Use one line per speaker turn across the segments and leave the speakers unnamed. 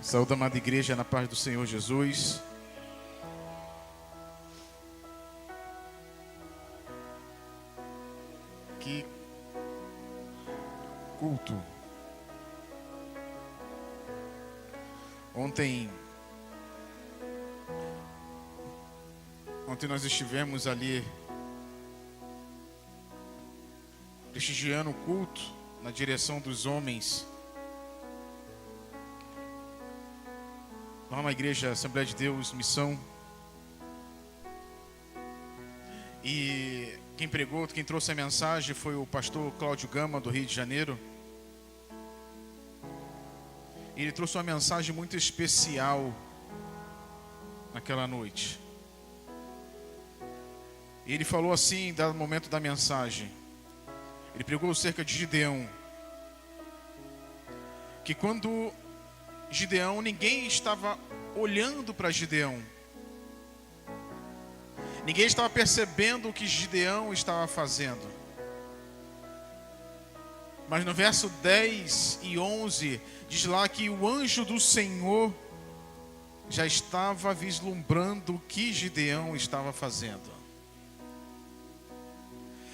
Saúde, amada igreja, na paz do Senhor Jesus. Que culto. Ontem nós estivemos ali prestigiando o culto na direção dos homens lá na igreja Assembleia de Deus, Missão. E quem trouxe a mensagem foi o pastor Cláudio Gama, do Rio de Janeiro. E ele trouxe uma mensagem muito especial naquela noite. E ele falou assim, dado o momento da mensagem. Ele pregou acerca de Gideão. Que quando Gideão, ninguém estava olhando para Gideão. Ninguém estava percebendo o que Gideão estava fazendo. Mas no verso 10 e 11, diz lá que o anjo do Senhor já estava vislumbrando o que Gideão estava fazendo.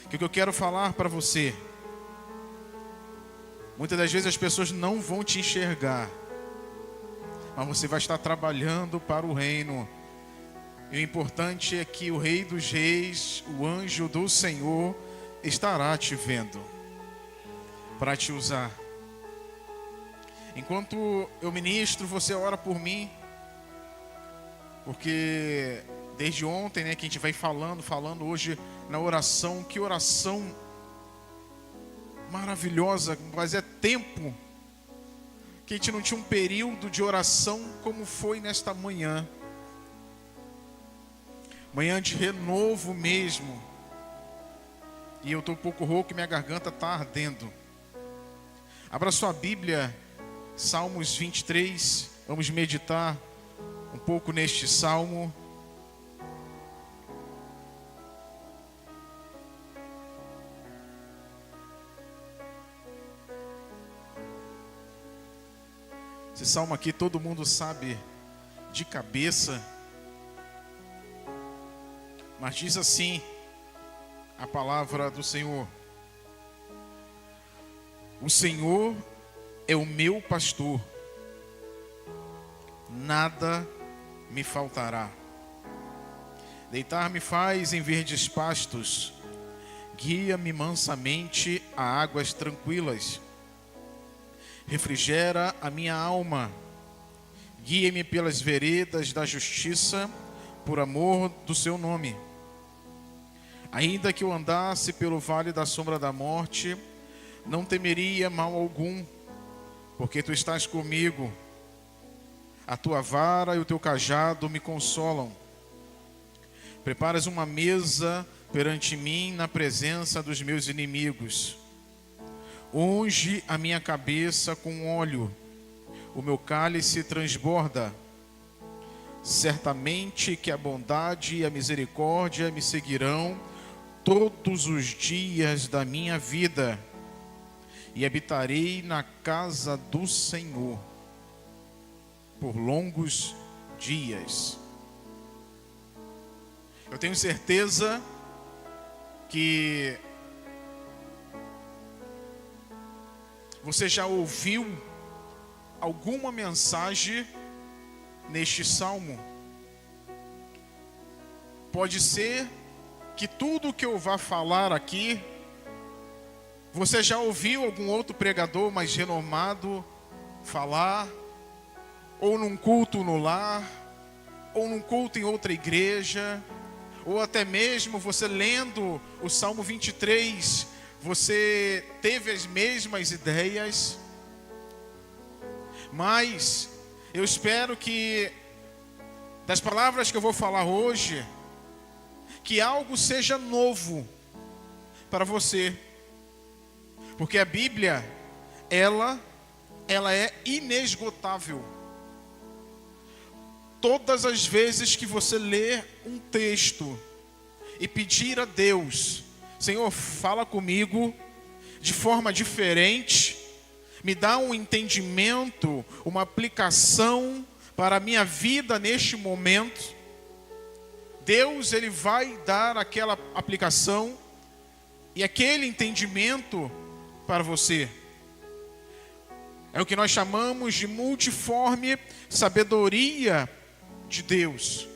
O que eu quero falar para você? Muitas das vezes as pessoas não vão te enxergar, mas você vai estar trabalhando para o reino. E o importante é que o Rei dos Reis, o anjo do Senhor, estará te vendo para te usar. Enquanto eu ministro, você ora por mim, porque desde ontem, que a gente vai falando hoje na oração, que oração maravilhosa, mas é tempo que a gente não tinha um período de oração como foi nesta manhã. Manhã de renovo mesmo. E eu estou um pouco rouco e minha garganta está ardendo. Abra sua Bíblia, Salmos 23. Vamos meditar um pouco neste salmo. Esse salmo aqui todo mundo sabe de cabeça. Mas diz assim a palavra do Senhor: o Senhor é o meu pastor, nada me faltará. Deitar-me faz em verdes pastos, guia-me mansamente a águas tranquilas. Refrigera a minha alma, guia-me pelas veredas da justiça, por amor do seu nome. Ainda que eu andasse pelo vale da sombra da morte, não temeria mal algum, porque tu estás comigo. A tua vara e o teu cajado me consolam. Preparas uma mesa perante mim na presença dos meus inimigos. Unge a minha cabeça com óleo, o meu cálice transborda. Certamente que a bondade e a misericórdia me seguirão todos os dias da minha vida, e habitarei na casa do Senhor por longos dias. Eu tenho certeza que você já ouviu alguma mensagem neste salmo. Pode ser que tudo que eu vá falar aqui, você já ouviu algum outro pregador mais renomado falar, ou num culto no lar, ou num culto em outra igreja, ou até mesmo você lendo o Salmo 23, você teve as mesmas ideias. Mas eu espero que das palavras que eu vou falar hoje, que algo seja novo para você. Porque a Bíblia, ela é inesgotável. Todas as vezes que você lê um texto e pedir a Deus: Senhor, fala comigo de forma diferente, me dá um entendimento, uma aplicação para a minha vida neste momento. Deus, Ele vai dar aquela aplicação e aquele entendimento para você. É o que nós chamamos de multiforme sabedoria de Deus.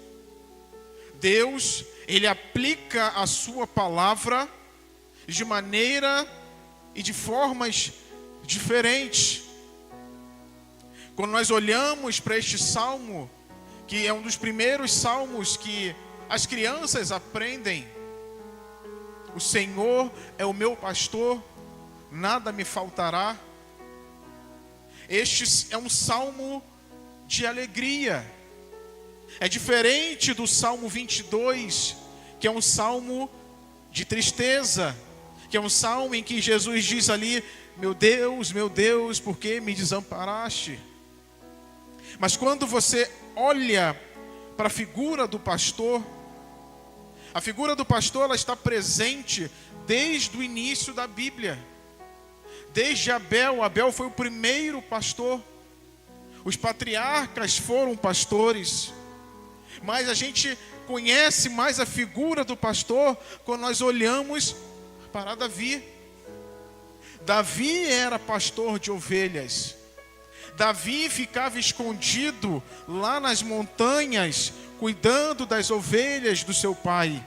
Deus, Ele aplica a sua palavra de maneira e de formas diferentes. Quando nós olhamos para este salmo, que é um dos primeiros salmos que as crianças aprendem: o Senhor é o meu pastor, nada me faltará. Este é um salmo de alegria. É diferente do Salmo 22, que é um salmo de tristeza, que é um salmo em que Jesus diz ali: meu Deus, por que me desamparaste? Mas quando você olha para a figura do pastor, a figura do pastor, ela está presente desde o início da Bíblia. Desde Abel foi o primeiro pastor. Os patriarcas foram pastores. Mas a gente conhece mais a figura do pastor quando nós olhamos para Davi. Davi era pastor de ovelhas. Davi ficava escondido lá nas montanhas, cuidando das ovelhas do seu pai.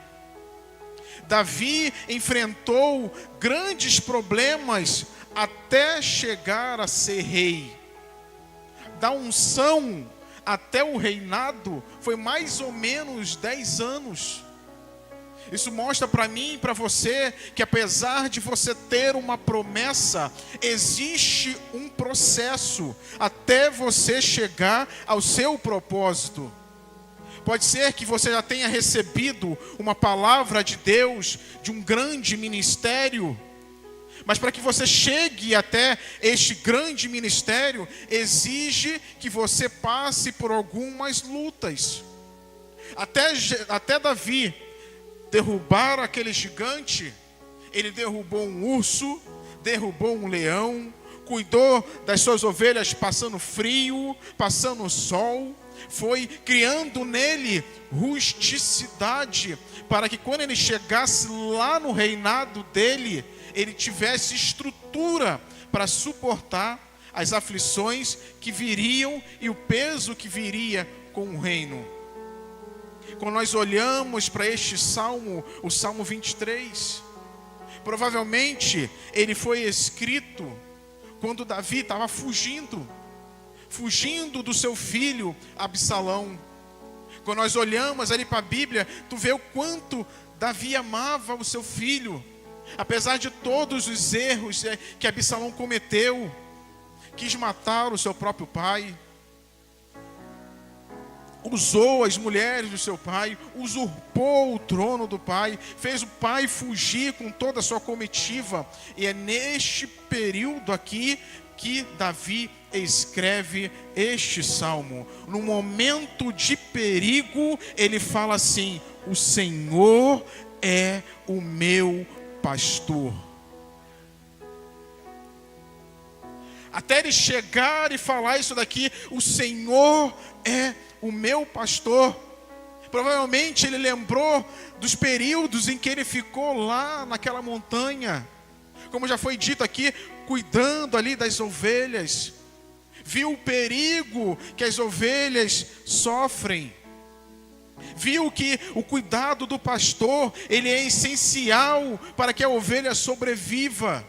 Davi enfrentou grandes problemas até chegar a ser rei. Da unção até o reinado foi mais ou menos 10 anos. Isso mostra para mim e para você que apesar de você ter uma promessa, existe um processo até você chegar ao seu propósito. Pode ser que você já tenha recebido uma palavra de Deus, de um grande ministério, mas para que você chegue até este grande ministério, exige que você passe por algumas lutas. Até Davi derrubar aquele gigante, ele derrubou um urso, derrubou um leão, cuidou das suas ovelhas passando frio, passando sol, foi criando nele rusticidade, para que quando ele chegasse lá no reinado dele, ele tivesse estrutura para suportar as aflições que viriam e o peso que viria com o reino. Quando nós olhamos para este salmo, o Salmo 23, provavelmente ele foi escrito quando Davi estava fugindo do seu filho Absalão. Quando nós olhamos ali para a Bíblia, tu vê o quanto Davi amava o seu filho, apesar de todos os erros que Absalão cometeu. Quis matar o seu próprio pai, usou as mulheres do seu pai, usurpou o trono do pai, fez o pai fugir com toda a sua comitiva. E é neste período aqui que Davi escreve este salmo. No momento de perigo, ele fala assim: o Senhor é o meu pastor. Até ele chegar e falar isso daqui, o Senhor é o meu pastor. Provavelmente ele lembrou dos períodos em que ele ficou lá naquela montanha, como já foi dito aqui, cuidando ali das ovelhas. Viu o perigo que as ovelhas sofrem. Viu que o cuidado do pastor, ele é essencial para que a ovelha sobreviva.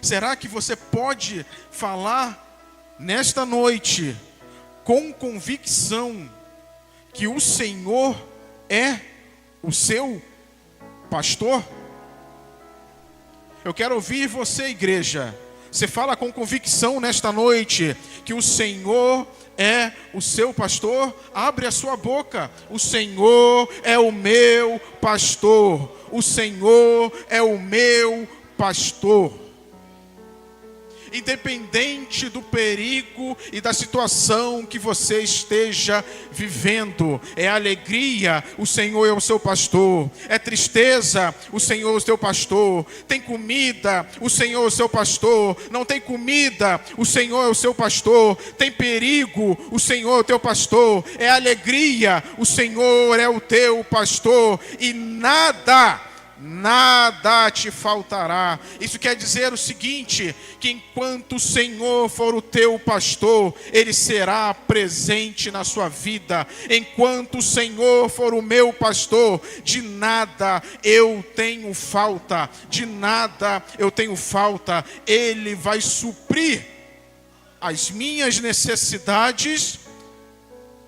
Será que você pode falar nesta noite com convicção que o Senhor é o seu pastor? Eu quero ouvir você, igreja. Você fala com convicção nesta noite que o Senhor é o seu pastor? Abre a sua boca. O Senhor é o meu pastor. O Senhor é o meu pastor. Independente do perigo e da situação que você esteja vivendo, é alegria, o Senhor é o seu pastor. É tristeza, o Senhor é o seu pastor. Tem comida, o Senhor é o seu pastor. Não tem comida, o Senhor é o seu pastor. Tem perigo, o Senhor é o teu pastor. É alegria, o Senhor é o teu pastor. E nada te faltará. Isso quer dizer o seguinte, que enquanto o Senhor for o teu pastor, Ele será presente na sua vida. Enquanto o Senhor for o meu pastor, de nada eu tenho falta, de nada eu tenho falta. Ele vai suprir as minhas necessidades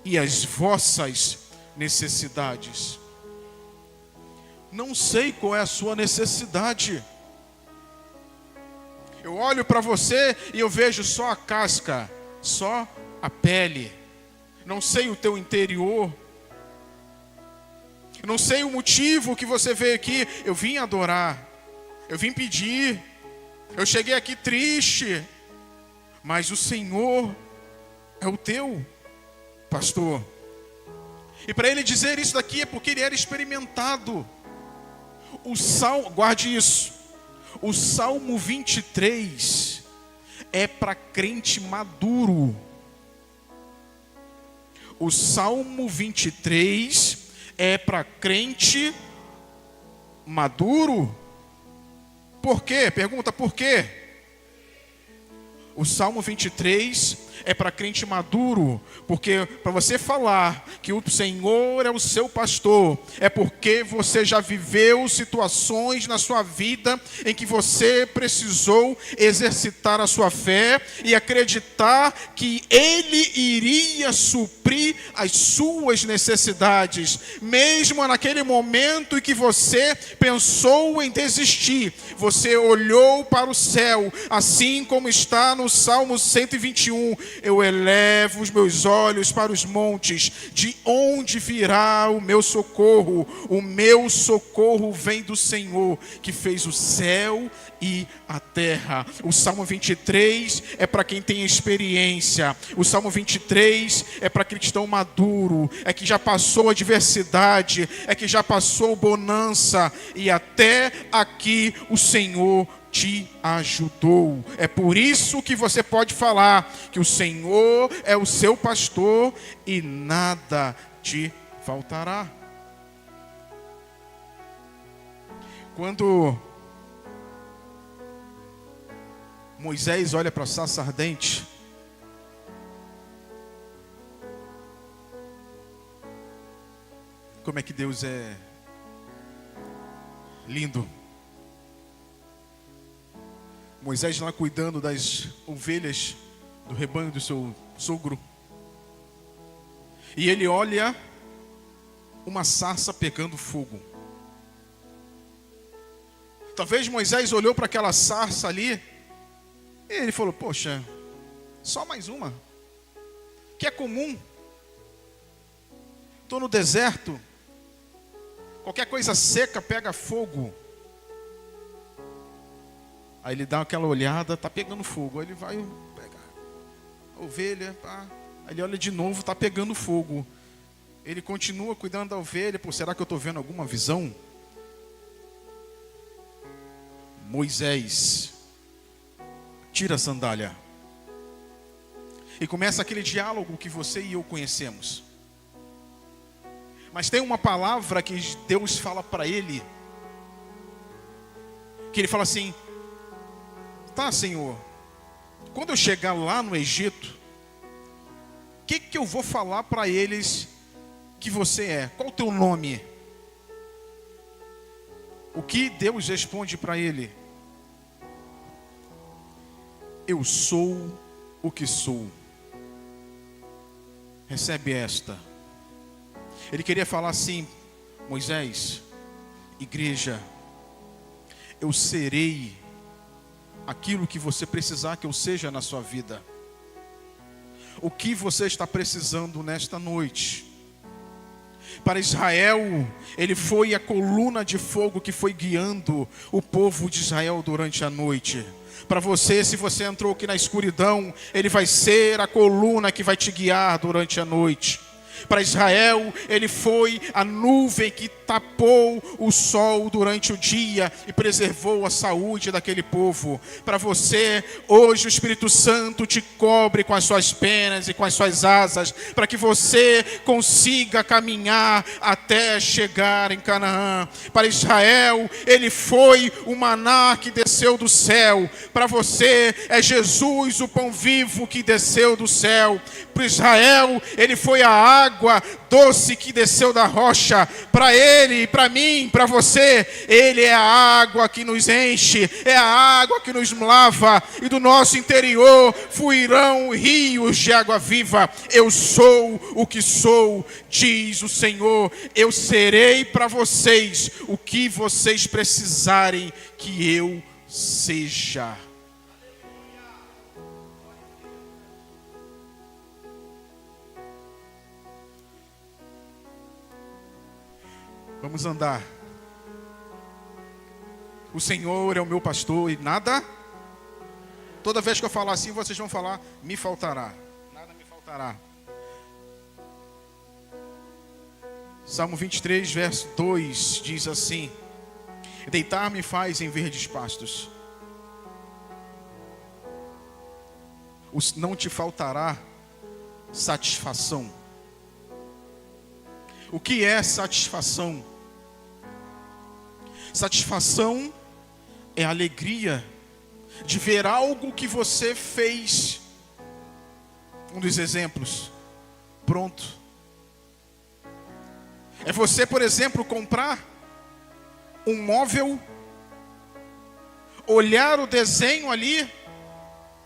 e as vossas necessidades. Não sei qual é a sua necessidade. Eu olho para você e eu vejo só a casca, só a pele. Não sei o teu interior. Não sei o motivo que você veio aqui. Eu vim adorar, eu vim pedir, eu cheguei aqui triste. Mas o Senhor é o teu pastor. E para ele dizer isso daqui é porque ele era experimentado. Guarde isso, o Salmo 23 é para crente maduro. O Salmo 23 é para crente maduro. Por quê? Pergunta, por quê? O Salmo 23 é para crente maduro, porque para você falar que o Senhor é o seu pastor, é porque você já viveu situações na sua vida em que você precisou exercitar a sua fé e acreditar que Ele iria suprir as suas necessidades, mesmo naquele momento em que você pensou em desistir. Você olhou para o céu, assim como está no Salmo 121, eu elevo os meus olhos para os montes, de onde virá o meu socorro? O meu socorro vem do Senhor, que fez o céu e a terra. O Salmo 23 é para quem tem experiência. O Salmo 23 é para cristão maduro, é que já passou adversidade, é que já passou bonança, e até aqui o Senhor te ajudou. É por isso que você pode falar que o Senhor é o seu pastor e nada te faltará. Quando Moisés olha para a sarça ardente, como é que Deus é lindo. Moisés lá cuidando das ovelhas do rebanho do seu sogro. E ele olha uma sarça pegando fogo. Talvez Moisés olhou para aquela sarça ali e ele falou, poxa, só mais uma, que é comum. Estou no deserto, qualquer coisa seca pega fogo. Aí ele dá aquela olhada, está pegando fogo. Aí ele vai pegar a ovelha, pá. Aí ele olha de novo, está pegando fogo. Ele continua cuidando da ovelha. Pô, será que eu estou vendo alguma visão? Moisés tira a sandália e começa aquele diálogo que você e eu conhecemos. Mas tem uma palavra que Deus fala para ele, que ele fala assim, tá, Senhor, quando eu chegar lá no Egito, o que eu vou falar para eles que você é? Qual o teu nome? O que Deus responde para ele? Eu sou o que sou. Recebe esta. Ele queria falar assim, Moisés, igreja, eu serei aquilo que você precisar que eu seja na sua vida. O que você está precisando nesta noite? Para Israel, ele foi a coluna de fogo que foi guiando o povo de Israel durante a noite. Para você, se você entrou aqui na escuridão, ele vai ser a coluna que vai te guiar durante a noite. Para Israel, ele foi a nuvem que tapou o sol durante o dia e preservou a saúde daquele povo. Para você, hoje o Espírito Santo te cobre com as suas penas e com as suas asas, para que você consiga caminhar até chegar em Canaã. Para Israel, ele foi o maná que desceu do céu. Para você, é Jesus, o pão vivo que desceu do céu. Para Israel, ele foi a água doce que desceu da rocha. Para ele, para mim, para você, ele é a água que nos enche, é a água que nos lava, e do nosso interior fluirão rios de água viva. Eu sou o que sou, diz o Senhor. Eu serei para vocês o que vocês precisarem que eu seja. Vamos andar. O Senhor é o meu pastor e nada. Toda vez que eu falar assim, vocês vão falar: me faltará. Nada me faltará. Salmo 23, verso 2 diz assim: deitar-me faz em verdes pastos. Não te faltará satisfação. O que é satisfação? Satisfação é a alegria de ver algo que você fez. Um dos exemplos, pronto. É você, por exemplo, comprar um móvel, olhar o desenho ali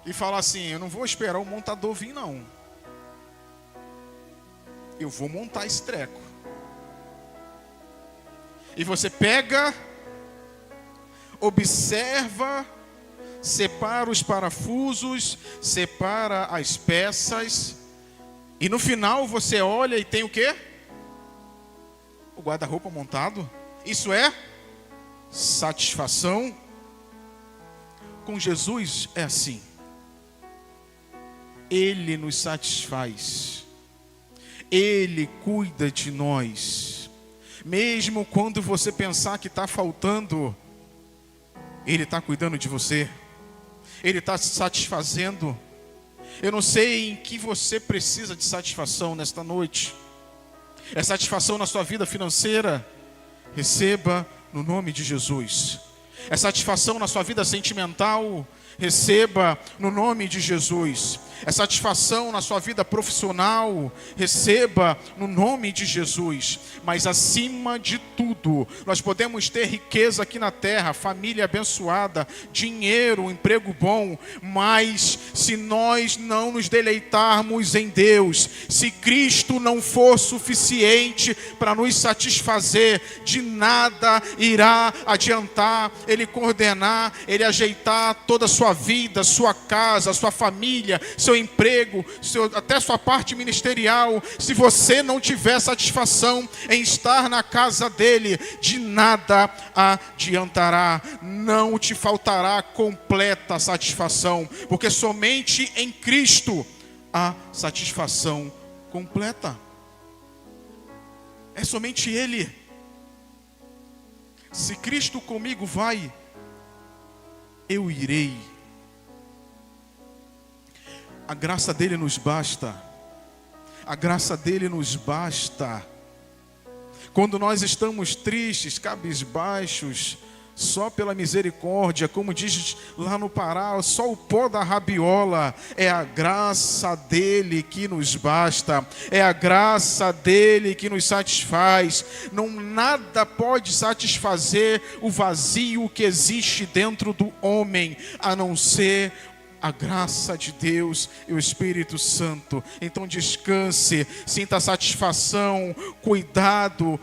e falar assim: eu não vou esperar o montador vir não. Eu vou montar esse treco. E você pega, observa, separa os parafusos, separa as peças, e no final você olha e tem o quê? O guarda-roupa montado. Isso é satisfação. Com Jesus é assim. Ele nos satisfaz. Ele cuida de nós. Mesmo quando você pensar que está faltando, Ele está cuidando de você. Ele está se satisfazendo. Eu não sei em que você precisa de satisfação nesta noite. É satisfação na sua vida financeira? Receba no nome de Jesus. É satisfação na sua vida sentimental? Receba no nome de Jesus. É satisfação na sua vida profissional? Receba no nome de Jesus. Mas acima de tudo, nós podemos ter riqueza aqui na terra, família abençoada, dinheiro, emprego bom, mas se nós não nos deleitarmos em Deus, se Cristo não for suficiente para nos satisfazer, de nada irá adiantar Ele coordenar, Ele ajeitar toda a sua vida, sua casa, sua família, seu emprego, até sua parte ministerial. Se você não tiver satisfação em estar na casa dele, de nada adiantará. Não te faltará completa satisfação, porque somente em Cristo há satisfação completa. É somente Ele. Se Cristo comigo vai, eu irei. A graça dele nos basta. A graça dele nos basta. Quando nós estamos tristes, cabisbaixos, só pela misericórdia, como diz lá no Pará, só o pó da rabiola, é a graça dele que nos basta, é a graça dele que nos satisfaz. Não, nada pode satisfazer o vazio que existe dentro do homem, a não ser a graça de Deus e o Espírito Santo. Então descanse, sinta satisfação, cuidado,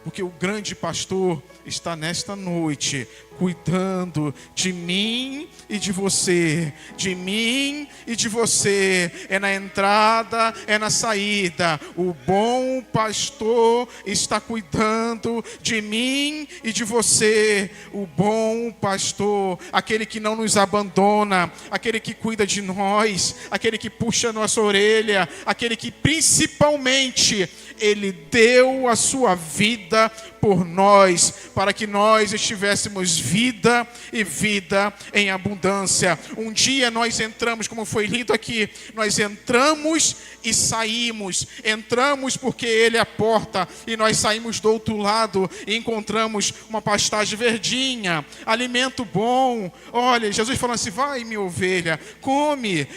Porque o grande pastor está nesta noite cuidando de mim e de você, de mim e de você. É na entrada, é na saída. O bom pastor está cuidando de mim e de você. O bom pastor, aquele que não nos abandona, aquele que cuida de nós, aquele que puxa nossa orelha, aquele que principalmente ele deu a sua vida por nós, para que nós estivéssemos vida e vida em abundância. Um dia nós entramos, como foi lido aqui, nós entramos e saímos. Entramos porque Ele é a porta, e nós saímos do outro lado e encontramos uma pastagem verdinha, alimento bom. Olha, Jesus falando assim: vai, minha ovelha, come,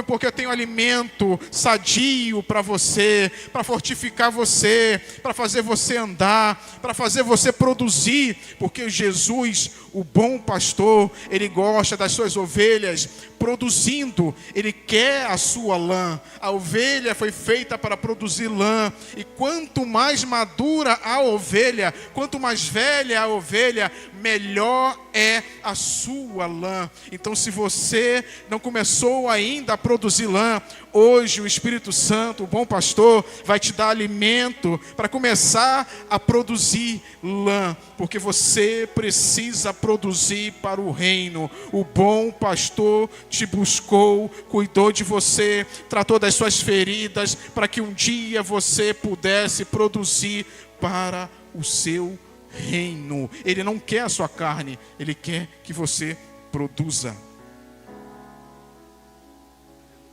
porque eu tenho alimento sadio para você, para fortificar você, para fazer você andar, para fazer você produzir, porque Jesus, o bom pastor, ele gosta das suas ovelhas produzindo, ele quer a sua lã. A ovelha foi feita para produzir lã, e quanto mais madura a ovelha, quanto mais velha a ovelha, melhor é a sua lã. Então, se você não começou ainda a produzir lã, hoje o Espírito Santo, o bom pastor, vai te dar alimento para começar a produzir lã, porque você precisa produzir para o reino. O bom pastor te buscou, cuidou de você, tratou das suas feridas, para que um dia você pudesse produzir para o seu reino. Ele não quer a sua carne, ele quer que você produza.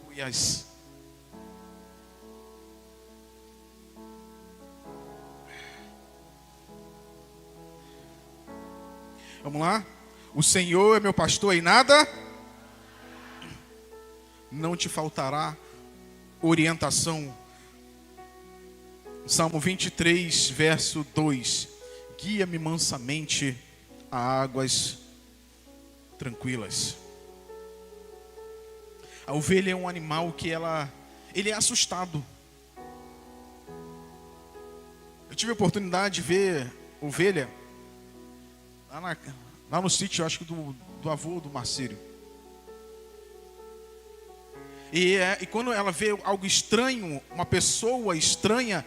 Aleluias. Vamos lá? O Senhor é meu pastor e nada não te faltará orientação. Salmo 23, verso 2. Guia-me mansamente a águas tranquilas. A ovelha é um animal que ele é assustado. Eu tive a oportunidade de ver ovelha lá no sítio, acho que do avô do Marcílio. E quando ela vê algo estranho, uma pessoa estranha,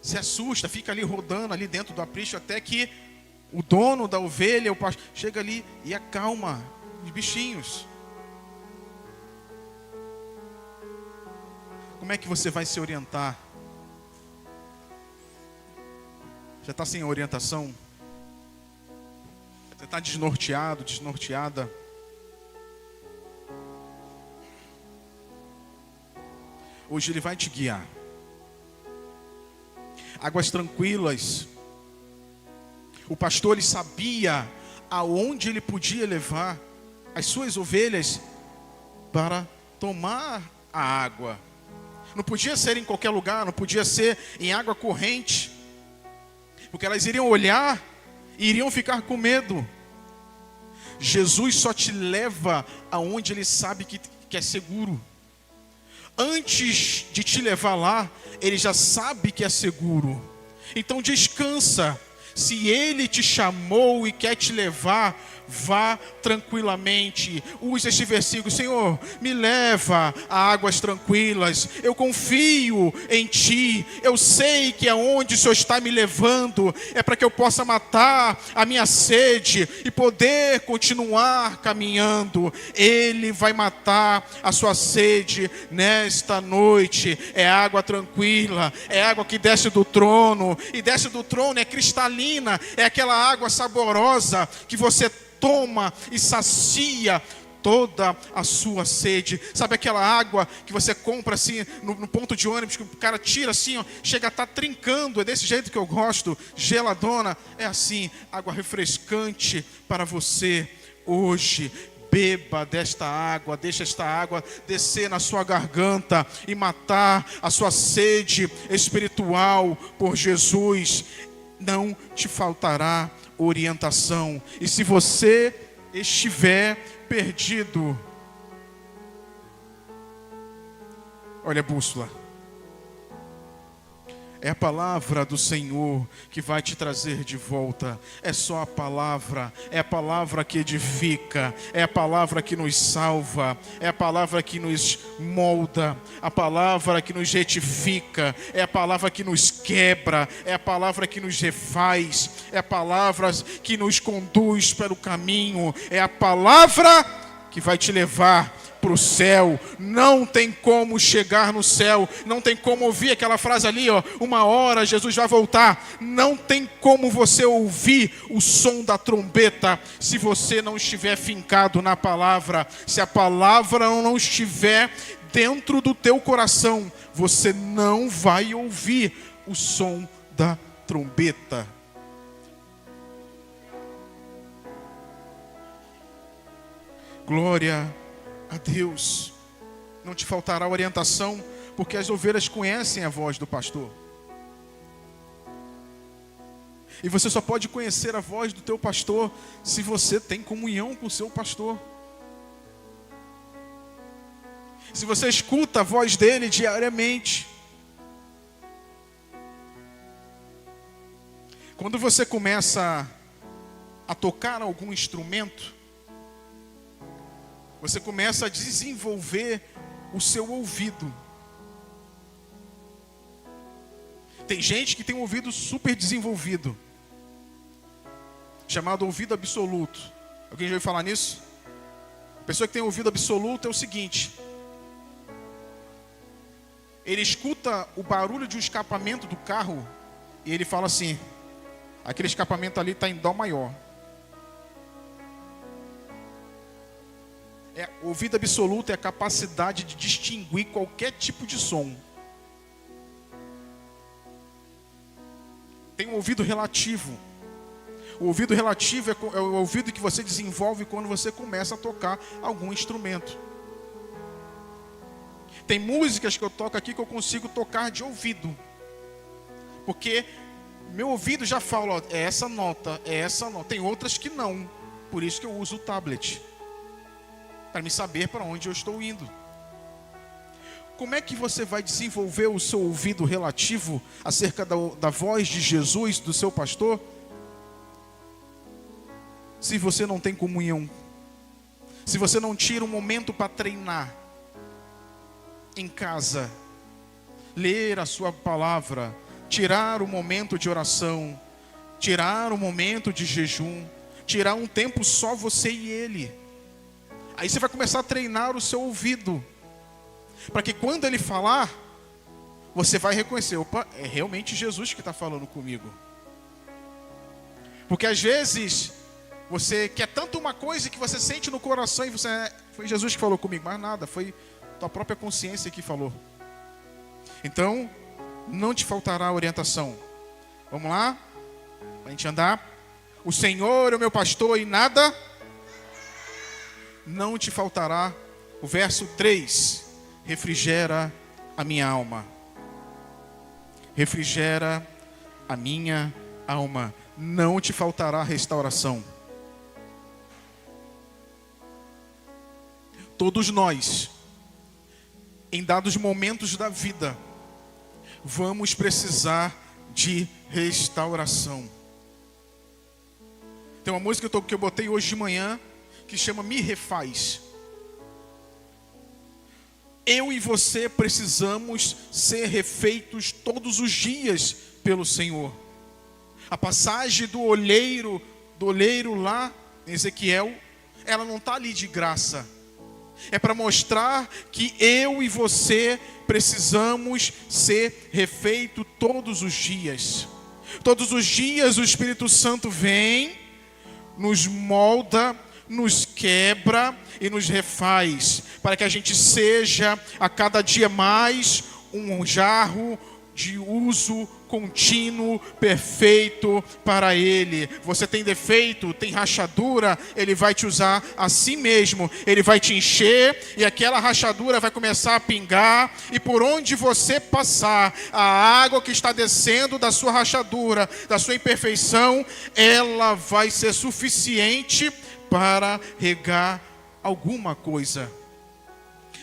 se assusta, fica ali rodando ali dentro do aprisco, até que o dono da ovelha, o pastor, chega ali e acalma os bichinhos. Como é que você vai se orientar? Já está sem orientação? Você está desnorteado, desnorteada? Hoje Ele vai te guiar. Águas tranquilas. O pastor, ele sabia aonde ele podia levar as suas ovelhas para tomar a água. Não podia ser em qualquer lugar, não podia ser em água corrente, porque elas iriam olhar e iriam ficar com medo. Jesus só te leva aonde Ele sabe que é seguro. Antes de te levar lá, Ele já sabe que é seguro. Então descansa. Se Ele te chamou e quer te levar, vá tranquilamente. Use este versículo: Senhor, me leva a águas tranquilas. Eu confio em Ti. Eu sei que aonde o Senhor está me levando é para que eu possa matar a minha sede e poder continuar caminhando. Ele vai matar a sua sede nesta noite. É água tranquila, é água que desce do trono, e desce do trono é cristalina. É aquela água saborosa que você toma e sacia toda a sua sede. Sabe aquela água que você compra assim no ponto de ônibus, que o cara tira assim, ó, chega a estar trincando? É desse jeito que eu gosto, geladona. É assim, água refrescante para você hoje. Beba desta água, deixa esta água descer na sua garganta e matar a sua sede espiritual por Jesus. Não te faltará orientação. E se você estiver perdido, olha a bússola. É a palavra do Senhor que vai te trazer de volta. É só a palavra. É a palavra que edifica. É a palavra que nos salva. É a palavra que nos molda. A palavra que nos retifica. É a palavra que nos quebra. É a palavra que nos refaz. É a palavra que nos conduz pelo caminho. É a palavra que vai te levar para o céu. Não tem como chegar no céu, não tem como ouvir aquela frase ali, ó, uma hora Jesus vai voltar. Não tem como você ouvir o som da trombeta se você não estiver fincado na palavra. Se a palavra não estiver dentro do teu coração, você não vai ouvir o som da trombeta. Glória a Deus. Não te faltará orientação, porque as ovelhas conhecem a voz do pastor. E você só pode conhecer a voz do teu pastor se você tem comunhão com o seu pastor. Se você escuta a voz dele diariamente. Quando você começa a tocar algum instrumento, você começa a desenvolver o seu ouvido. Tem gente que tem um ouvido super desenvolvido, chamado ouvido absoluto. Alguém já ouviu falar nisso? A pessoa que tem ouvido absoluto é o seguinte: ele escuta o barulho de um escapamento do carro e ele fala assim: aquele escapamento ali está em dó maior. Ouvido absoluto é a capacidade de distinguir qualquer tipo de som. Tem um ouvido relativo. O ouvido relativo é o ouvido que você desenvolve quando você começa a tocar algum instrumento. Tem músicas que eu toco aqui que eu consigo tocar de ouvido, porque meu ouvido já fala, ó, é essa nota, é essa nota. Tem outras que não, por isso que eu uso o tablet, para me saber para onde eu estou indo. Como é que você vai desenvolver o seu ouvido relativo acerca da voz de Jesus, do seu pastor, se você não tem comunhão? Se você não tira um momento para treinar em casa, ler a sua palavra, tirar o momento de oração, tirar o momento de jejum, tirar um tempo só você e ele. Aí você vai começar a treinar o seu ouvido, para que quando ele falar, você vai reconhecer: opa, é realmente Jesus que está falando comigo. Porque às vezes você quer tanto uma coisa que você sente no coração e você, foi Jesus que falou comigo, mas nada, foi tua própria consciência que falou. Então, não te faltará orientação. Vamos lá? Para a gente andar. O Senhor é o meu pastor e nada não te faltará. O verso 3: refrigera a minha alma. Refrigera a minha alma. Não te faltará restauração. Todos nós, em dados momentos da vida, vamos precisar de restauração. Tem uma música que eu botei hoje de manhã, que chama Me Refaz. Eu e você precisamos ser refeitos todos os dias pelo Senhor. A passagem do olheiro lá em Ezequiel, ela não está ali de graça. É para mostrar que eu e você precisamos ser refeito todos os dias. Todos os dias o Espírito Santo vem, nos molda, nos quebra e nos refaz, para que a gente seja a cada dia mais um jarro de uso contínuo, perfeito para Ele. Você tem defeito, tem rachadura, Ele vai te usar assim mesmo. Ele vai te encher e aquela rachadura vai começar a pingar, e por onde você passar, a água que está descendo da sua rachadura, da sua imperfeição, ela vai ser suficiente para regar alguma coisa.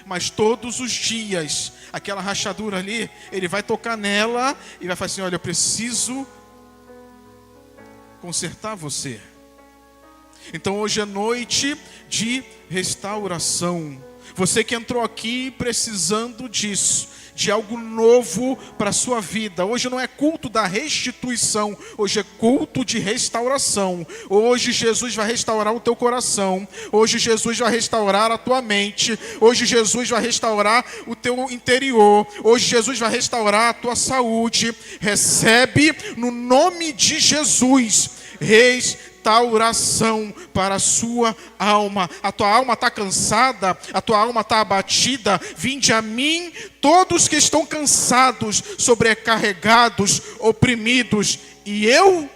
Mas todos os dias, aquela rachadura ali, ele vai tocar nela e vai falar assim: olha, eu preciso consertar você. Então hoje é noite de restauração. Você que entrou aqui precisando disso, de algo novo para a sua vida. Hoje não é culto da restituição, hoje é culto de restauração. Hoje Jesus vai restaurar o teu coração. Hoje Jesus vai restaurar a tua mente. Hoje Jesus vai restaurar o teu interior. Hoje Jesus vai restaurar a tua saúde. Recebe no nome de Jesus restauração para a sua alma. A tua alma está cansada, a tua alma está abatida. Vinde a mim todos que estão cansados, sobrecarregados, oprimidos, e eu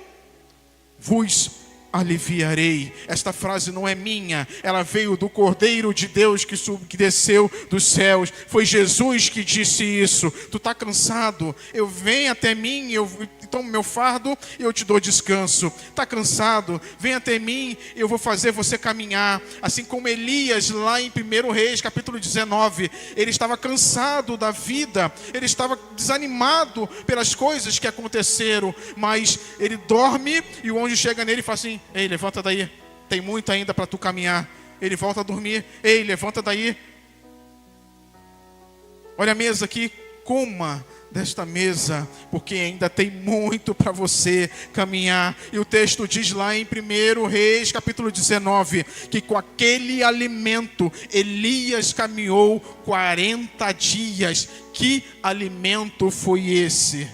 vos aliviarei. Esta frase não é minha, ela veio do Cordeiro de Deus que desceu dos céus. Foi Jesus que disse isso. Tu está cansado? Eu venho até mim, eu tomo meu fardo e eu te dou descanso. Está cansado? Vem até mim e eu vou fazer você caminhar. Assim como Elias lá em 1 Reis, capítulo 19, ele estava cansado da vida, ele estava desanimado pelas coisas que aconteceram, mas ele dorme e o anjo chega nele e fala assim: ei, levanta daí, tem muito ainda para tu caminhar. Ele volta a dormir: ei, levanta daí, olha a mesa aqui, coma desta mesa, porque ainda tem muito para você caminhar. E o texto diz lá em 1 Reis, capítulo 19, que com aquele alimento Elias caminhou 40 dias. Que alimento foi esse?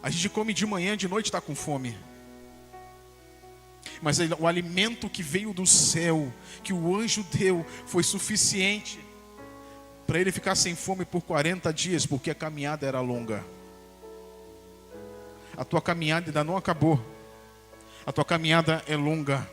A gente come de manhã, de noite está com fome. Mas o alimento que veio do céu, que o anjo deu, foi suficiente para ele ficar sem fome por 40 dias, porque a caminhada era longa. A tua caminhada ainda não acabou. A tua caminhada é longa.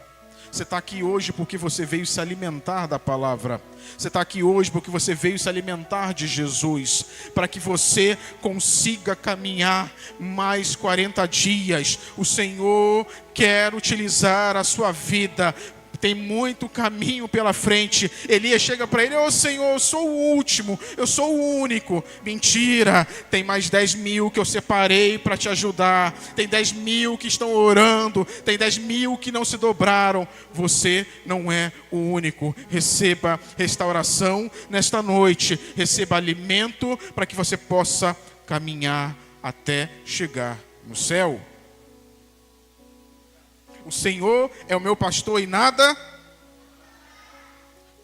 Você está aqui hoje porque você veio se alimentar da palavra. Você está aqui hoje porque você veio se alimentar de Jesus, para que você consiga caminhar mais 40 dias. O Senhor quer utilizar a sua vida. Tem muito caminho pela frente. Elias chega para ele: ô Senhor, eu sou o último, eu sou o único. Mentira, tem mais 10 mil que eu separei para te ajudar. Tem 10 mil que estão orando, tem 10 mil que não se dobraram. Você não é o único. Receba restauração nesta noite. Receba alimento para que você possa caminhar até chegar no céu. O Senhor é o meu pastor e nada.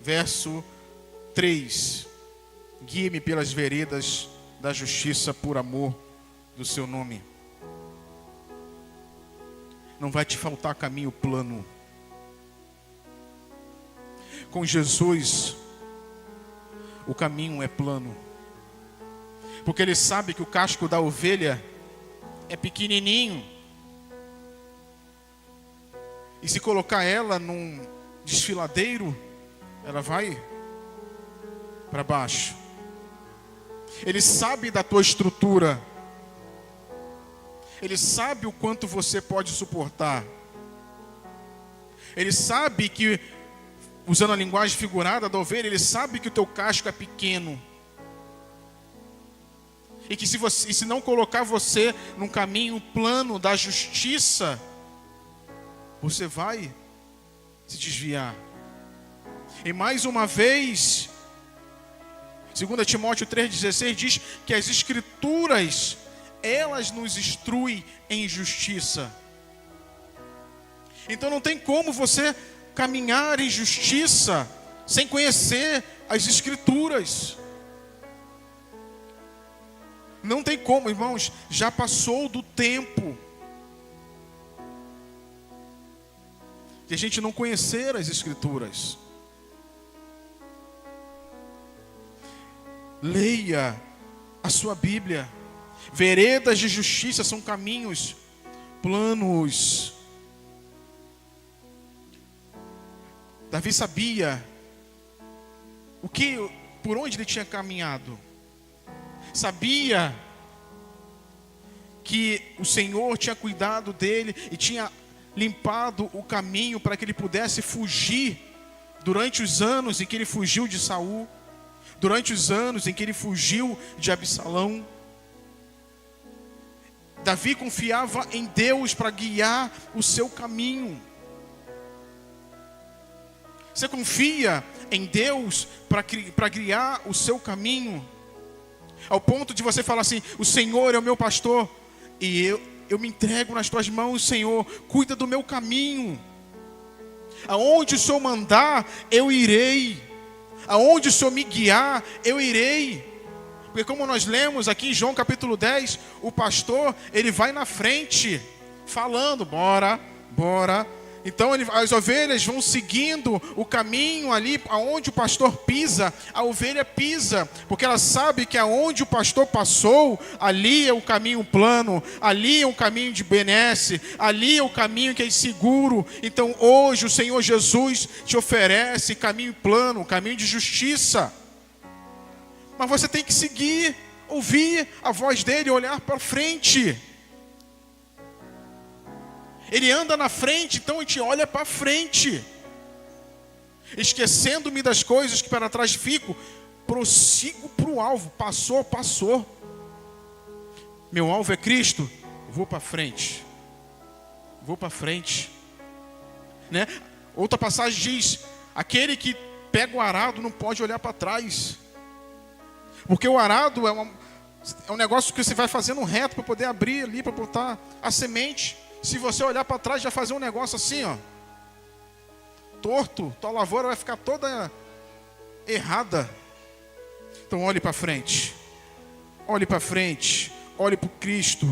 Verso 3. Guie-me pelas veredas da justiça por amor do seu nome. Não vai te faltar caminho plano. Com Jesus, o caminho é plano. Porque ele sabe que o casco da ovelha é pequenininho. E se colocar ela num desfiladeiro, ela vai para baixo. Ele sabe da tua estrutura. Ele sabe o quanto você pode suportar. Ele sabe que, usando a linguagem figurada da ovelha, ele sabe que o teu casco é pequeno. E que se não colocar você num caminho plano da justiça, você vai se desviar. E mais uma vez, 2 Timóteo 3,16 diz que as Escrituras, elas nos instruem em justiça. Então não tem como você caminhar em justiça sem conhecer as Escrituras. Não tem como, irmãos, já passou do tempo de a gente não conhecer as Escrituras. Leia a sua Bíblia. Veredas de justiça são caminhos planos. Davi sabia por onde ele tinha caminhado. Sabia que o Senhor tinha cuidado dele e tinha limpado o caminho para que ele pudesse fugir durante os anos em que ele fugiu de Saul, durante os anos em que ele fugiu de Absalão. Davi confiava em Deus para guiar o seu caminho. Você confia em Deus para guiar o seu caminho? Ao ponto de você falar assim: o Senhor é o meu pastor, e eu me entrego nas tuas mãos, Senhor, cuida do meu caminho. Aonde o Senhor mandar, eu irei. Aonde o Senhor me guiar, eu irei. Porque como nós lemos aqui em João capítulo 10, o pastor, ele vai na frente, falando, bora, bora. Então as ovelhas vão seguindo o caminho ali, aonde o pastor pisa, a ovelha pisa, porque ela sabe que aonde o pastor passou, ali é o caminho plano, ali é o caminho de benesse, ali é o caminho que é seguro. Então hoje o Senhor Jesus te oferece caminho plano, caminho de justiça. Mas você tem que seguir, ouvir a voz dele, olhar para frente. Ele anda na frente, então a gente olha para frente. Esquecendo-me das coisas que para trás fico, prossigo para o alvo. Passou, passou. Meu alvo é Cristo, vou para frente. Vou para frente. Né? Outra passagem diz: aquele que pega o arado não pode olhar para trás. Porque o arado é um negócio que você vai fazendo reto para poder abrir ali, para botar a semente. Se você olhar para trás, já fazer um negócio assim, ó, torto, tua lavoura vai ficar toda errada. Então olhe para frente. Olhe para frente. Olhe para o Cristo.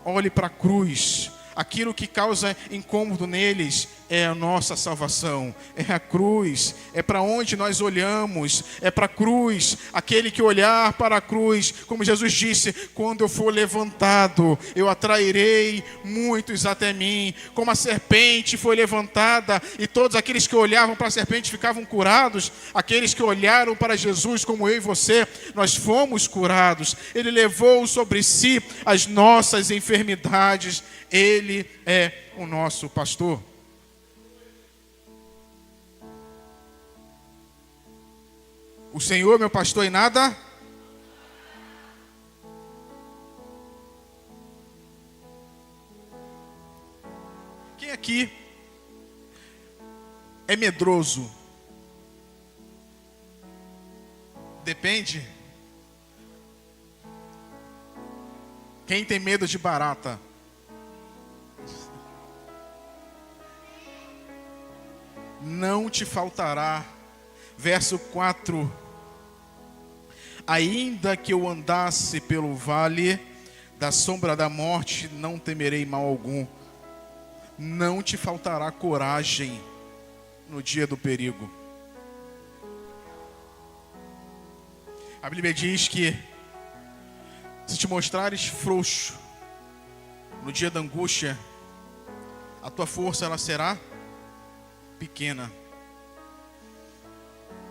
Olhe para a cruz. Aquilo que causa incômodo neles é a nossa salvação, é a cruz, é para onde nós olhamos, é para a cruz. Aquele que olhar para a cruz, como Jesus disse: quando eu for levantado, eu atrairei muitos até mim. Como a serpente foi levantada e todos aqueles que olhavam para a serpente ficavam curados, aqueles que olharam para Jesus, como eu e você, nós fomos curados. Ele levou sobre si as nossas enfermidades. Ele é o nosso pastor. O Senhor, meu pastor, e nada. Quem aqui é medroso? Depende. Quem tem medo de barata? Não te faltará. Verso 4. Ainda que eu andasse pelo vale da sombra da morte, não temerei mal algum. Não te faltará coragem no dia do perigo. A Bíblia diz que se te mostrares frouxo no dia da angústia, a tua força ela será pequena.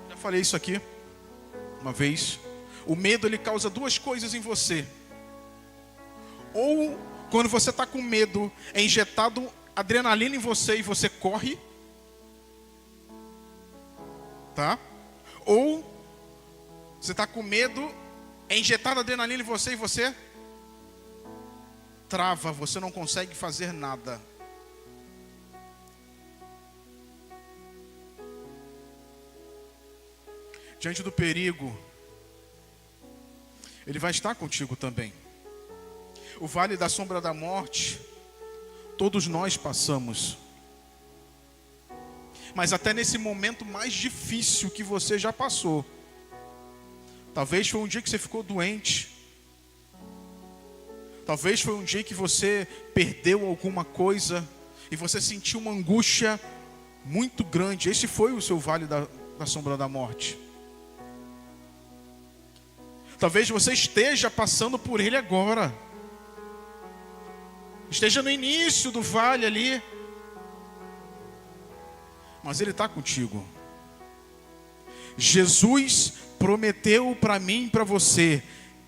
Já falei isso aqui uma vez. O medo ele causa duas coisas em você. Ou quando você está com medo, é injetado adrenalina em você e você corre, tá? Ou você está com medo, é injetado adrenalina em você e você trava, você não consegue fazer nada. Diante do perigo, Ele vai estar contigo também. O vale da sombra da morte, todos nós passamos. Mas até nesse momento mais difícil que você já passou, talvez foi um dia que você ficou doente, talvez foi um dia que você perdeu alguma coisa e você sentiu uma angústia muito grande. Esse foi o seu vale da sombra da morte. Talvez você esteja passando por ele agora, esteja no início do vale ali, mas ele está contigo. Jesus prometeu para mim e para você: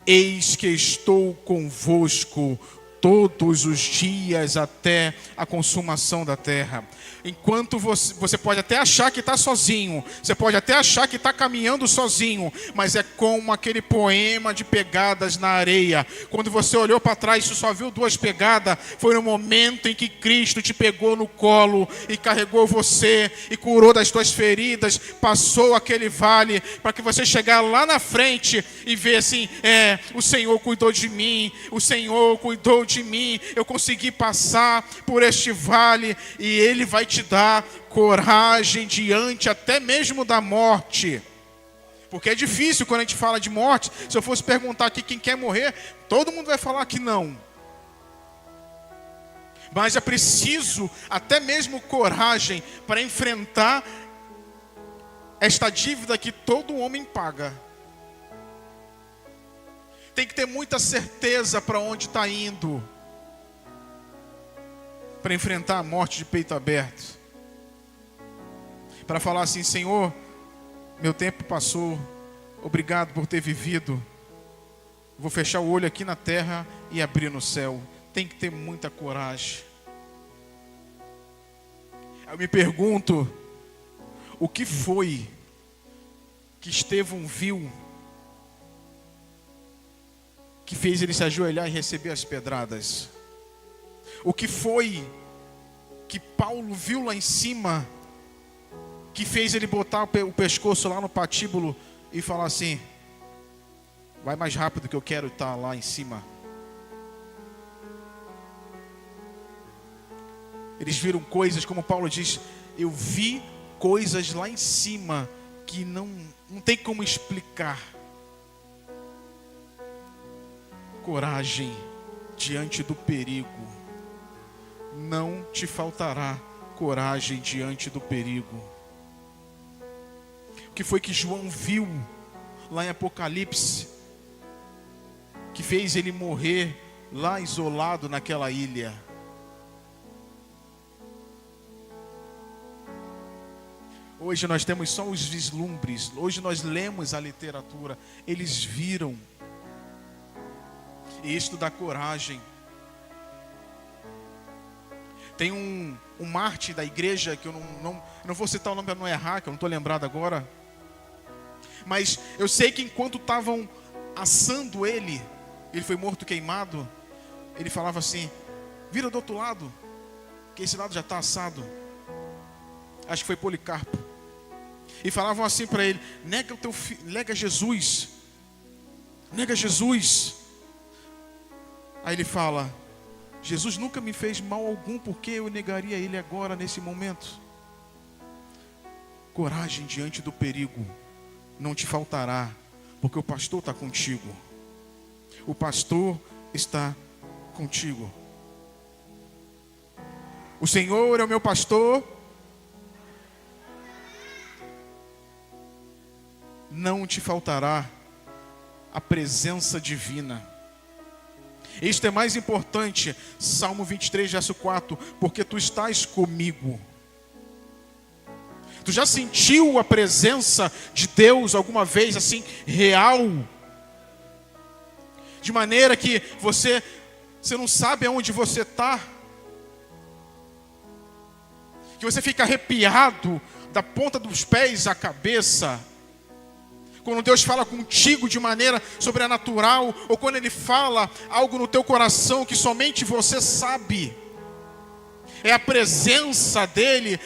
eis que estou convosco todos os dias até a consumação da terra. Enquanto você pode até achar que está sozinho, você pode até achar que está caminhando sozinho, mas é como aquele poema de pegadas na areia. Quando você olhou para trás e só viu 2 pegadas, foi no momento em que Cristo te pegou no colo e carregou você e curou das tuas feridas, passou aquele vale para que você chegar lá na frente e ver assim, o Senhor cuidou de mim, o Senhor cuidou de mim, eu consegui passar por este vale, e Ele vai te dar coragem diante até mesmo da morte. Porque é difícil quando a gente fala de morte. Se eu fosse perguntar aqui quem quer morrer, todo mundo vai falar que não. Mas é preciso até mesmo coragem para enfrentar esta dívida que todo homem paga. Tem que ter muita certeza para onde está indo, para enfrentar a morte de peito aberto, para falar assim: Senhor, meu tempo passou, obrigado por ter vivido, vou fechar o olho aqui na terra e abrir no céu. Tem que ter muita coragem. Eu me pergunto, o que foi que Estevão viu que fez ele se ajoelhar e receber as pedradas? O que foi que Paulo viu lá em cima que fez ele botar o pescoço lá no patíbulo e falar assim: vai mais rápido que eu quero estar lá em cima? Eles viram coisas, como Paulo diz, eu vi coisas lá em cima que não tem como explicar. Coragem diante do perigo. Não te faltará coragem diante do perigo. O que foi que João viu lá em Apocalipse que fez ele morrer lá isolado naquela ilha? Hoje nós temos só os vislumbres. Hoje nós lemos a literatura. Eles viram. E isso dá coragem. Tem um mártir da igreja, que eu não vou citar o nome para não errar, que eu não estou lembrado agora. Mas eu sei que enquanto estavam assando ele foi morto queimado, ele falava assim: vira do outro lado, que esse lado já está assado. Acho que foi Policarpo. E falavam assim para ele: nega o teu filho, nega Jesus. Nega Jesus. Aí ele fala: Jesus nunca me fez mal algum, porque eu negaria ele agora, nesse momento? Coragem diante do perigo não te faltará, porque o pastor está contigo. O pastor está contigo. O Senhor é o meu pastor, não te faltará a presença divina. Isto é mais importante, Salmo 23, verso 4, porque tu estás comigo. Tu já sentiu a presença de Deus alguma vez assim, real? De maneira que você não sabe aonde você está? Que você fica arrepiado da ponta dos pés à cabeça? Quando Deus fala contigo de maneira sobrenatural, ou quando Ele fala algo no teu coração que somente você sabe. É a presença dEle,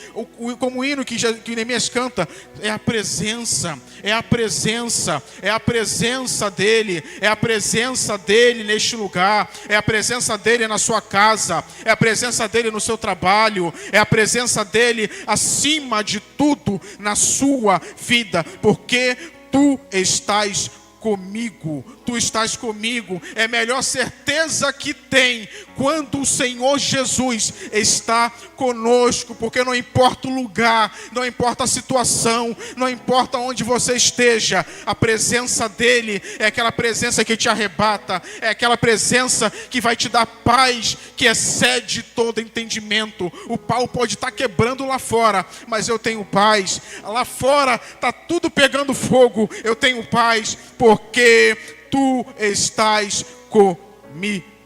como o hino que Neemias canta, é a presença, é a presença, é a presença dEle, é a presença dEle neste lugar, é a presença dEle na sua casa, é a presença dEle no seu trabalho, é a presença dEle acima de tudo na sua vida, porque tu estás comigo, tu estás comigo. É a melhor certeza que tem quando o Senhor Jesus está conosco, porque não importa o lugar, não importa a situação, não importa onde você esteja, a presença dEle é aquela presença que te arrebata, é aquela presença que vai te dar paz, que excede todo entendimento. O pau pode estar quebrando lá fora, mas eu tenho paz. Lá fora está tudo pegando fogo, eu tenho paz, porque tu estás comigo.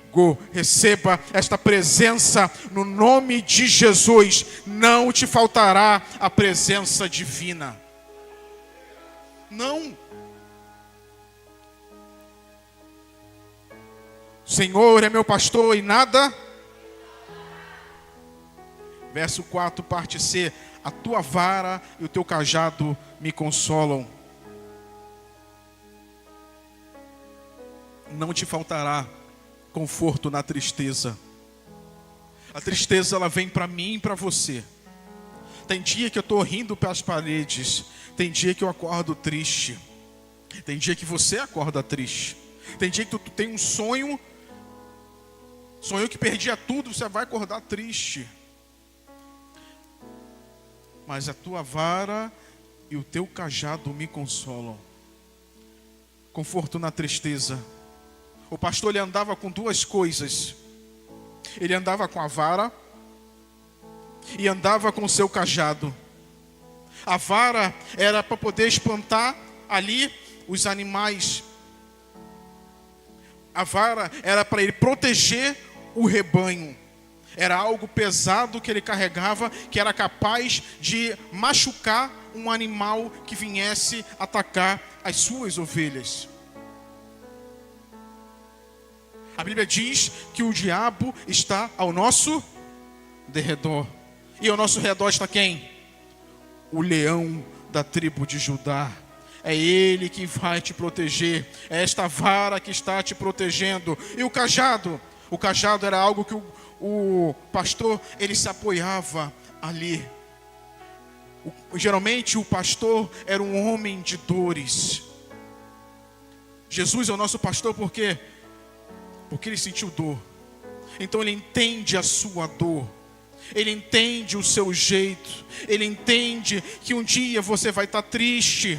Receba esta presença no nome de Jesus. Não te faltará a presença divina. Não. O Senhor é meu pastor e nada. Verso 4, parte C. A tua vara e o teu cajado me consolam. Não te faltará conforto na tristeza. A tristeza, ela vem para mim e para você. Tem dia que eu estou rindo pelas paredes. Tem dia que eu acordo triste. Tem dia que você acorda triste. Tem dia que tu tem um sonho que perdia tudo, você vai acordar triste. Mas a tua vara e o teu cajado me consolam. Conforto na tristeza. O pastor, ele andava com duas coisas. Ele andava com a vara e andava com o seu cajado. A vara era para poder espantar ali os animais. A vara era para ele proteger o rebanho. Era algo pesado que ele carregava, que era capaz de machucar um animal que viesse atacar as suas ovelhas. A Bíblia diz que o diabo está ao nosso derredor. E ao nosso redor está quem? O leão da tribo de Judá. É ele que vai te proteger. É esta vara que está te protegendo. E o cajado? O cajado era algo que o pastor, ele se apoiava ali. Geralmente o pastor era um homem de dores. Jesus é o nosso pastor por quê? Porque ele sentiu dor. Então ele entende a sua dor. Ele entende o seu jeito. Ele entende que um dia você vai estar triste.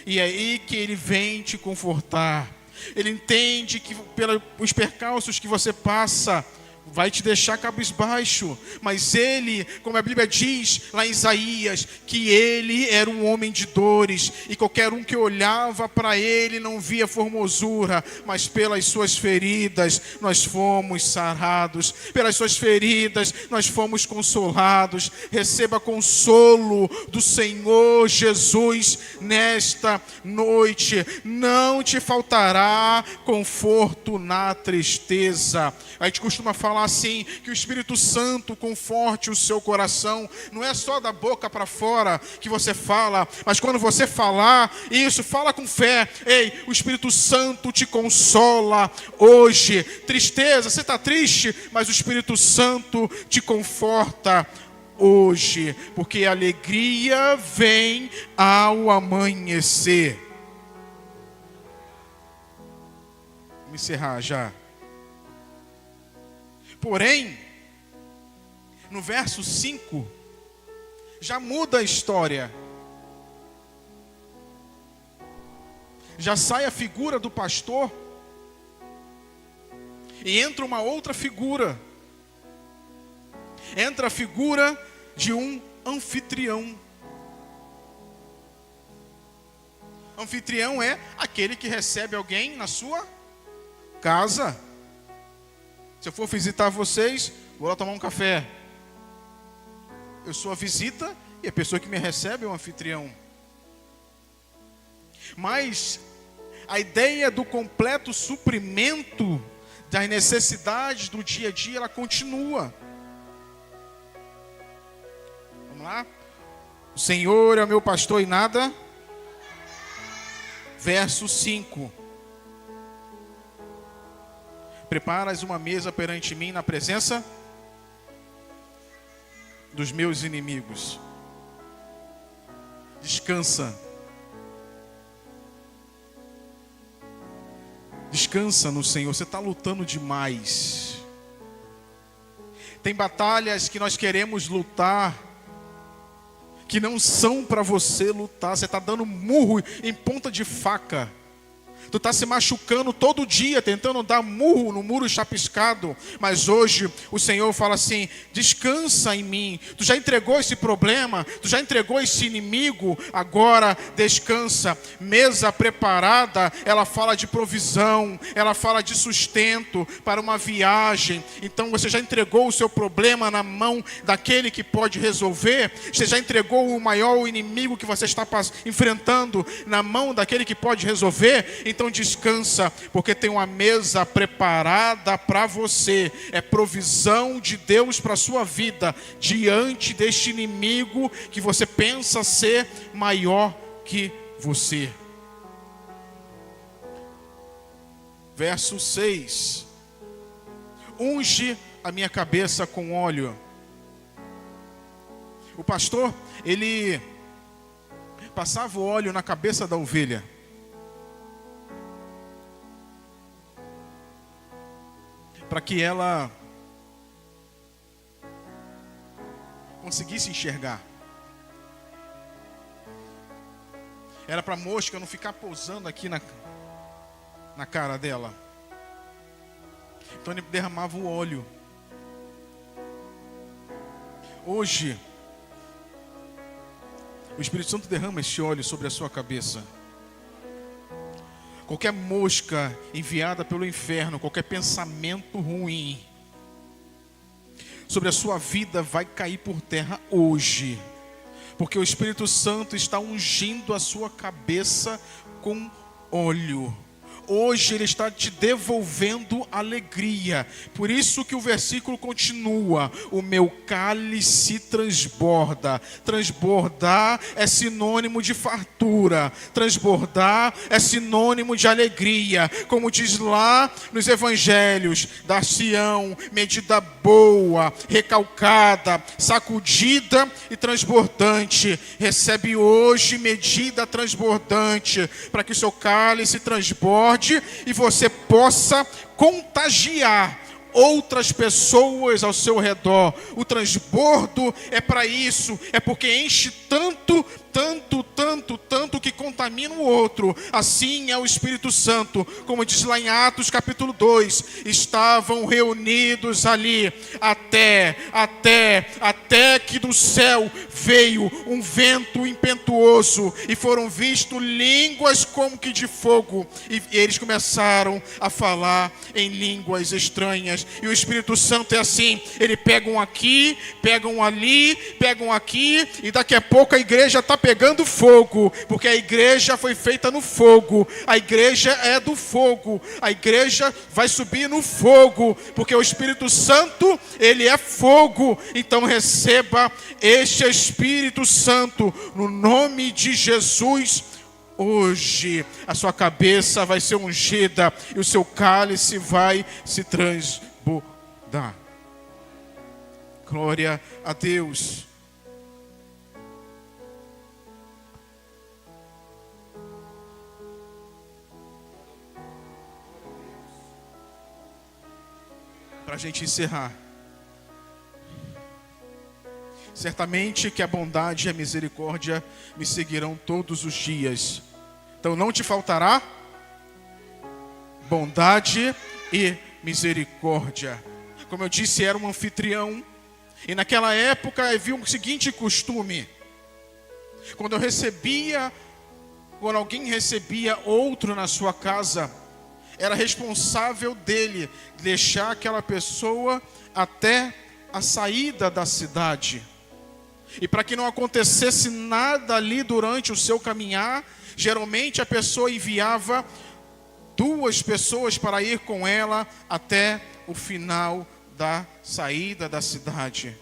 E é aí que ele vem te confortar. Ele entende que pelos percalços que você passa, vai te deixar cabisbaixo. Mas ele, como a Bíblia diz lá em Isaías, que ele era um homem de dores, e qualquer um que olhava para ele não via formosura, mas pelas suas feridas nós fomos sarados, pelas suas feridas nós fomos consolados. Receba consolo do Senhor Jesus nesta noite. Não te faltará conforto na tristeza. A gente costuma falar assim, que o Espírito Santo conforte o seu coração. Não é só da boca para fora que você fala, mas quando você falar isso, fala com fé. Ei, o Espírito Santo te consola hoje. Tristeza, você está triste, mas o Espírito Santo te conforta hoje, porque a alegria vem ao amanhecer. Vamos encerrar já. Porém, no verso 5, já muda a história. Já sai a figura do pastor e entra uma outra figura. Entra a figura de um anfitrião. Anfitrião é aquele que recebe alguém na sua casa. Se eu for visitar vocês, vou lá tomar um café. Eu sou a visita e a pessoa que me recebe é o anfitrião. Mas a ideia do completo suprimento das necessidades do dia a dia, ela continua. Vamos lá? O Senhor é o meu pastor e nada. Verso 5. Preparas uma mesa perante mim na presença dos meus inimigos. Descansa. Descansa no Senhor. Você está lutando demais. Tem batalhas que nós queremos lutar, que não são para você lutar. Você está dando murro em ponta de faca. Tu está se machucando todo dia, tentando dar murro no muro chapiscado. Mas hoje o Senhor fala assim: descansa em mim. Tu já entregou esse problema, tu já entregou esse inimigo, agora descansa. Mesa preparada, ela fala de provisão, ela fala de sustento para uma viagem. Então você já entregou o seu problema na mão daquele que pode resolver? Você já entregou o maior inimigo que você está enfrentando na mão daquele que pode resolver? Então descansa, porque tem uma mesa preparada para você. É provisão de Deus para a sua vida, diante deste inimigo que você pensa ser maior que você. Verso 6. Unge a minha cabeça com óleo. O pastor, ele passava o óleo na cabeça da ovelha. Para que ela conseguisse enxergar. Era para a mosca não ficar pousando aqui na cara dela. Então ele derramava o óleo. Hoje, o Espírito Santo derrama este óleo sobre a sua cabeça. Qualquer mosca enviada pelo inferno, qualquer pensamento ruim sobre a sua vida vai cair por terra hoje. Porque o Espírito Santo está ungindo a sua cabeça com óleo. Hoje Ele está te devolvendo alegria. Por isso que o versículo continua: o meu cálice transborda. Transbordar é sinônimo de fartura. Transbordar é sinônimo de alegria. Como diz lá nos evangelhos: dar-se-ão medida boa, recalcada, sacudida e transbordante. Recebe hoje medida transbordante, para que o seu cálice transborde e você possa contagiar outras pessoas ao seu redor. O transbordo é para isso, é porque enche tanto que contamina o outro. Assim é o Espírito Santo, como diz lá em Atos capítulo 2, estavam reunidos ali até que do céu veio um vento impetuoso e foram vistos línguas como que de fogo, e eles começaram a falar em línguas estranhas. E o Espírito Santo é assim, ele pega um aqui, pega um ali, pega um aqui, e daqui a pouco a igreja está pegando fogo, porque a igreja foi feita no fogo, a igreja é do fogo, a igreja vai subir no fogo, porque o Espírito Santo, ele é fogo. Então receba este Espírito Santo no nome de Jesus. Hoje a sua cabeça vai ser ungida e o seu cálice vai se transbordar. Glória a Deus. Para a gente encerrar, certamente que a bondade e a misericórdia me seguirão todos os dias. Então não te faltará bondade e misericórdia. Como eu disse, era um anfitrião, e naquela época havia o seguinte costume: quando alguém recebia outro na sua casa, era responsável dele deixar aquela pessoa até a saída da cidade. E para que não acontecesse nada ali durante o seu caminhar, geralmente a pessoa enviava 2 pessoas para ir com ela até o final da saída da cidade.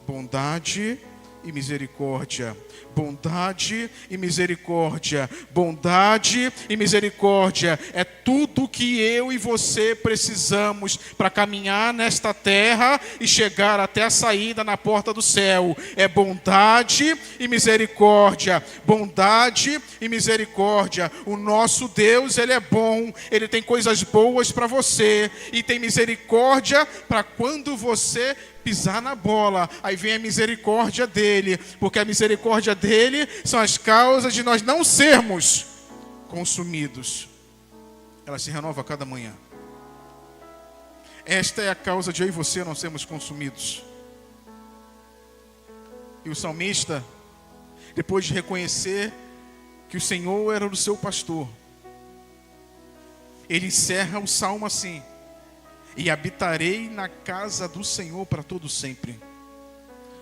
Bondade e misericórdia, bondade e misericórdia, bondade e misericórdia é tudo que eu e você precisamos para caminhar nesta terra e chegar até a saída na porta do céu. É bondade e misericórdia, bondade e misericórdia. O nosso Deus, Ele é bom, Ele tem coisas boas para você, e tem misericórdia para quando você pisar na bola. Aí vem a misericórdia dele, porque a misericórdia dele são as causas de nós não sermos consumidos. ela se renova a cada manhã. Esta é a causa de eu e você não sermos consumidos. E o salmista, depois de reconhecer que o Senhor era o seu pastor, ele encerra o salmo assim: e habitarei na casa do Senhor para todo sempre.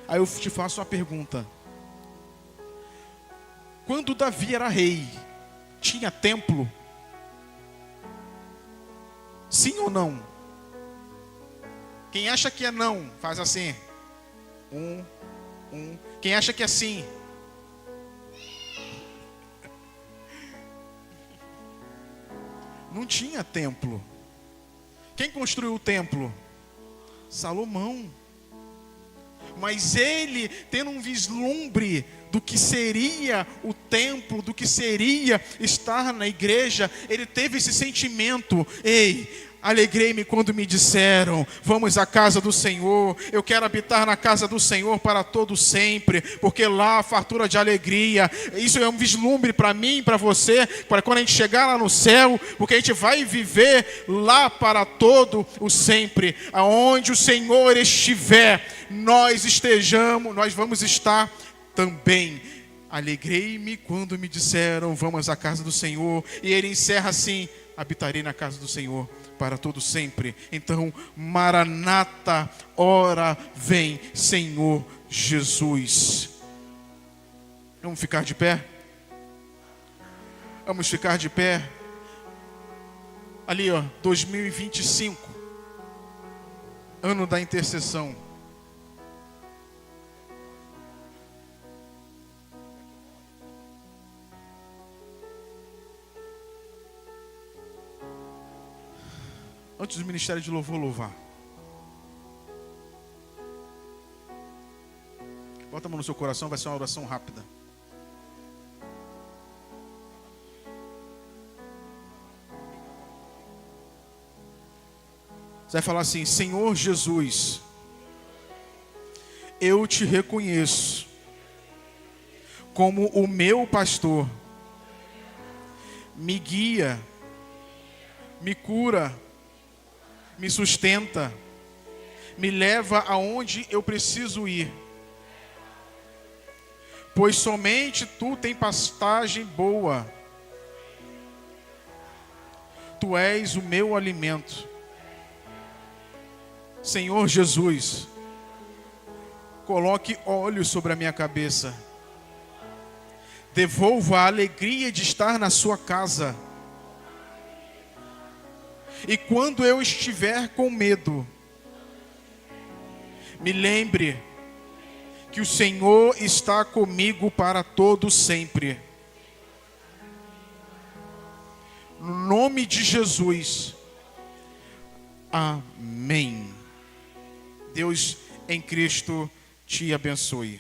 Aí eu te faço uma pergunta: quando Davi era rei, tinha templo? Sim ou não? Quem acha que é não, faz assim. Quem acha que é sim? Não tinha templo. Quem construiu o templo? Salomão. Mas ele, tendo um vislumbre do que seria o templo, do que seria estar na igreja, ele teve esse sentimento: ei, alegrei-me quando me disseram, vamos à casa do Senhor. Eu quero habitar na casa do Senhor para todo sempre, porque lá há fartura de alegria. Isso é um vislumbre para mim, para você, para quando a gente chegar lá no céu, porque a gente vai viver lá para todo o sempre. Aonde o Senhor estiver, nós vamos estar também. Alegrei-me quando me disseram, vamos à casa do Senhor. E ele encerra assim: habitarei na casa do Senhor para todo sempre. Então, Maranata, ora vem, Senhor Jesus. Vamos ficar de pé? Vamos ficar de pé. Ali, 2025, ano da intercessão. Antes do ministério de louvor louvar, bota a mão no seu coração, vai ser uma oração rápida. Você vai falar assim: Senhor Jesus, eu te reconheço como o meu pastor. Me guia, me cura, me sustenta, me leva aonde eu preciso ir, pois somente tu tem pastagem boa. Tu és o meu alimento. Senhor Jesus, coloque óleo sobre a minha cabeça. Devolva a alegria de estar na sua casa. E quando eu estiver com medo, me lembre que o Senhor está comigo para todo sempre. No nome de Jesus. Amém. Deus em Cristo te abençoe.